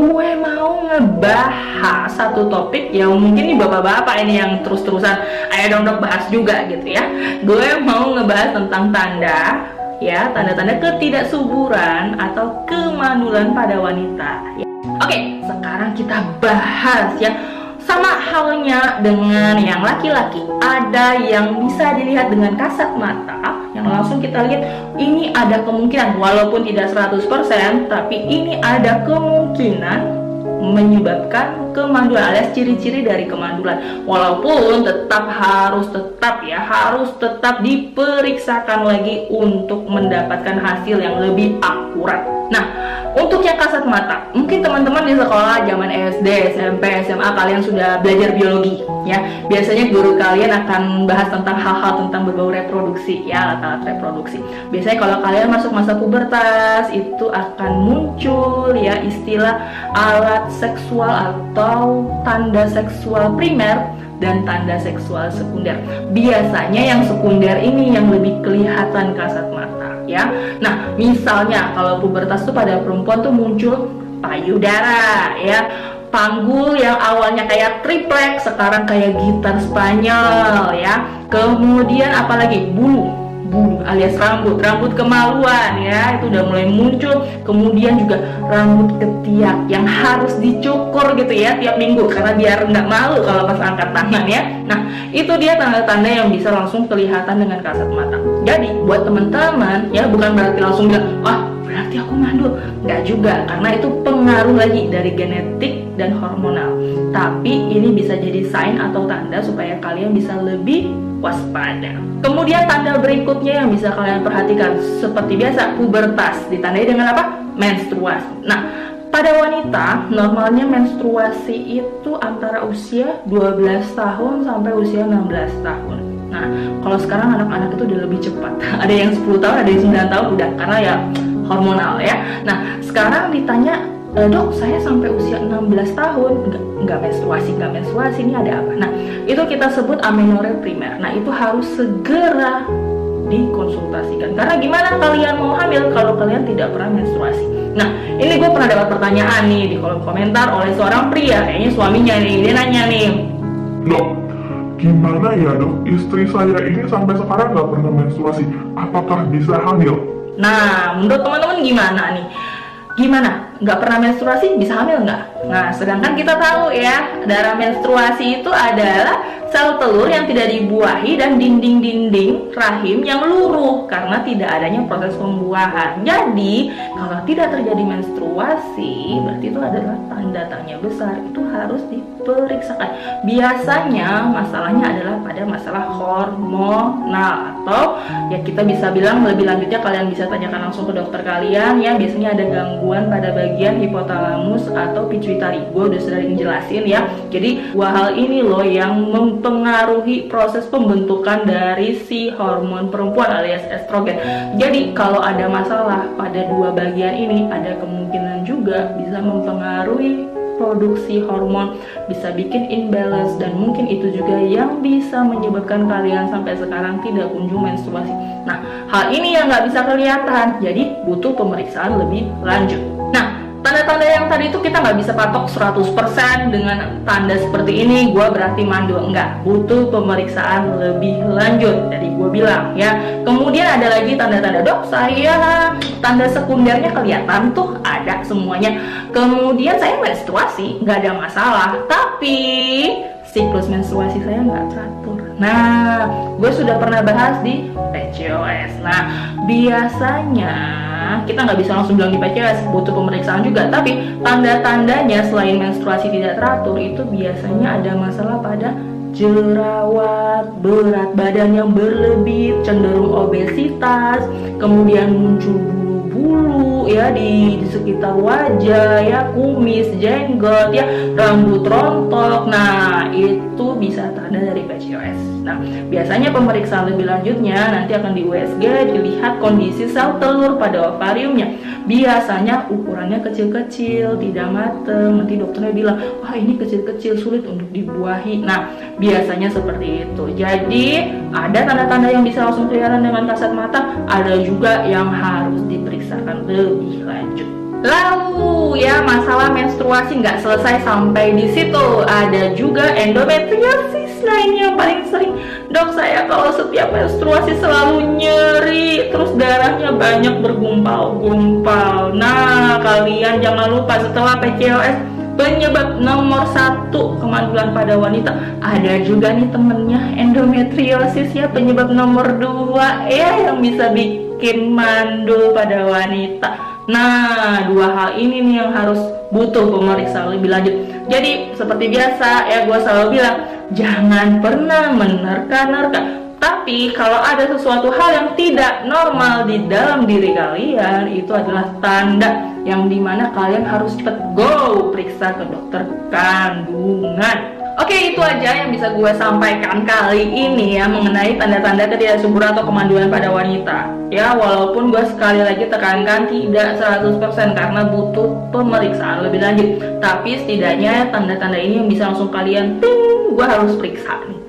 gue mau ngebahas satu topik yang mungkin nih bapak-bapak ini yang terus-terusan ayo dong dok bahas juga gitu ya. Gue mau ngebahas tentang tanda ya, tanda-tanda ketidaksuburan atau kemandulan pada wanita ya. Oke, sekarang kita bahas ya. Sama halnya dengan yang laki-laki, ada yang bisa dilihat dengan kasat mata, yang langsung kita lihat ini ada kemungkinan, walaupun tidak 100%, tapi ini ada kemungkinan menyebabkan kemandulan alias ciri-ciri dari kemandulan. Walaupun harus tetap diperiksakan lagi untuk mendapatkan hasil yang lebih akurat. Nah, untuk yang kasat mata, mungkin teman-teman di sekolah zaman SD, SMP, SMA kalian sudah belajar biologi ya. Biasanya guru kalian akan bahas tentang hal-hal tentang berbau reproduksi ya, alat-alat reproduksi. Biasanya kalau kalian masuk masa pubertas itu akan muncul ya istilah alat seksual atau tanda seksual primer dan tanda seksual sekunder. Biasanya yang sekunder ini yang lebih kelihatan kasat mata ya. Nah, misalnya kalau pubertas tuh pada perempuan tuh muncul payudara ya, panggul yang awalnya kayak triplek sekarang kayak gitar Spanyol ya. Kemudian apalagi bulu alias rambut kemaluan ya, itu udah mulai muncul. Kemudian juga rambut ketiak yang harus dicukur gitu ya tiap minggu karena biar nggak malu kalau pas angkat tangan ya. Nah, itu dia tanda-tanda yang bisa langsung kelihatan dengan kasat mata. Jadi buat teman-teman ya, bukan berarti langsung bilang wah berarti aku mandul, nggak juga, karena itu pengaruh lagi dari genetik dan hormonal. Tapi ini bisa jadi sign atau tanda supaya kalian bisa lebih waspada. Kemudian tanda berikutnya yang bisa kalian perhatikan seperti biasa, pubertas ditandai dengan apa? Menstruasi. Nah, pada wanita normalnya menstruasi itu antara usia 12 tahun sampai usia 16 tahun. Nah, kalau sekarang anak-anak itu udah lebih cepat. Ada yang 10 tahun, ada yang 9 tahun udah, karena ya hormonal ya. Nah, sekarang ditanya, dok saya sampai usia 16 tahun nggak menstruasi, ini ada apa? Nah, itu kita sebut amenorrhea primer. Nah, itu harus segera dikonsultasikan, karena gimana kalian mau hamil kalau kalian tidak pernah menstruasi? Nah, ini gue pernah dapat pertanyaan nih di kolom komentar oleh seorang pria, kayaknya suaminya nih, dia nanya nih, dok, gimana ya dok, istri saya ini sampai sekarang nggak pernah menstruasi, apakah bisa hamil? Nah, menurut teman-teman gimana nih? Gimana? Nggak pernah menstruasi bisa hamil nggak? Nah, sedangkan kita tahu ya, darah menstruasi itu adalah sel telur yang tidak dibuahi dan dinding-dinding rahim yang luruh karena tidak adanya proses pembuahan. Jadi, kalau tidak terjadi menstruasi, berarti itu adalah tanda tanya besar. Itu harus diperiksakan. Biasanya masalahnya adalah pada masalah hormonal, atau ya kita bisa bilang lebih lanjutnya kalian bisa tanyakan langsung ke dokter kalian ya. Biasanya ada gangguan pada bagian hipotalamus atau pituitari. Gue udah sering jelasin ya. Jadi dua hal ini loh yang mempengaruhi proses pembentukan dari si hormon perempuan alias estrogen. Jadi kalau ada masalah pada dua bagian ini, ada kemungkinan juga bisa mempengaruhi produksi hormon, bisa bikin imbalance, dan mungkin itu juga yang bisa menyebabkan kalian sampai sekarang tidak kunjung menstruasi. Nah, hal ini yang nggak bisa kelihatan, jadi butuh pemeriksaan lebih lanjut. Nah, tanda-tanda yang tadi itu kita nggak bisa patok 100% dengan tanda seperti ini gue berarti mandul, enggak, butuh pemeriksaan lebih lanjut. Jadi gue bilang ya. Kemudian ada lagi tanda-tanda, dok saya tanda sekundernya kelihatan tuh, ada semuanya. Kemudian saya menstruasi nggak ada masalah, tapi siklus menstruasi saya nggak teratur. Nah, gue sudah pernah bahas di PCOS. Nah, biasanya kita nggak bisa langsung bilang di PCOS, butuh pemeriksaan juga. Tapi tanda-tandanya selain menstruasi tidak teratur, itu biasanya ada masalah pada jerawat, berat badan yang berlebih, cenderung obesitas, kemudian muncul bulu-bulu ya di sekitar wajah ya, kumis, jenggot ya, rambut rontok. Nah, itu bisa tanda dari PCOS. Nah, biasanya pemeriksaan lebih lanjutnya nanti akan di USG, dilihat kondisi sel telur pada ovariumnya. Biasanya ukurannya kecil-kecil, tidak mateng. Nanti dokternya bilang, wah ini kecil-kecil, sulit untuk dibuahi. Nah, biasanya seperti itu. Jadi, ada tanda-tanda yang bisa langsung kelihatan dengan kasat mata, ada juga yang harus diperiksakan lebih lanjut. Lalu ya, masalah menstruasi nggak selesai sampai di situ, ada juga endometriosis. Nah ini yang paling sering, dok saya kalau setiap menstruasi selalu nyeri, terus darahnya banyak bergumpal-gumpal. Nah kalian jangan lupa, setelah PCOS penyebab nomor 1 kemandulan pada wanita, ada juga nih temennya endometriosis ya, penyebab nomor 2 ya yang bisa bikin mandul pada wanita. Nah, 2 hal ini nih yang harus butuh pemeriksaan lebih lanjut. Jadi, seperti biasa ya, gue selalu bilang, jangan pernah menerka-nerka. Tapi, kalau ada sesuatu hal yang tidak normal di dalam diri kalian, itu adalah tanda yang dimana kalian harus cepat go periksa ke dokter kandungan. Oke, itu aja yang bisa gue sampaikan kali ini ya, mengenai tanda-tanda ketidaksuburan atau kemandulan pada wanita. Ya, walaupun gue sekali lagi tekankan tidak 100% karena butuh pemeriksaan lebih lanjut. Tapi setidaknya tanda-tanda ini yang bisa langsung kalian ting, gue harus periksa nih.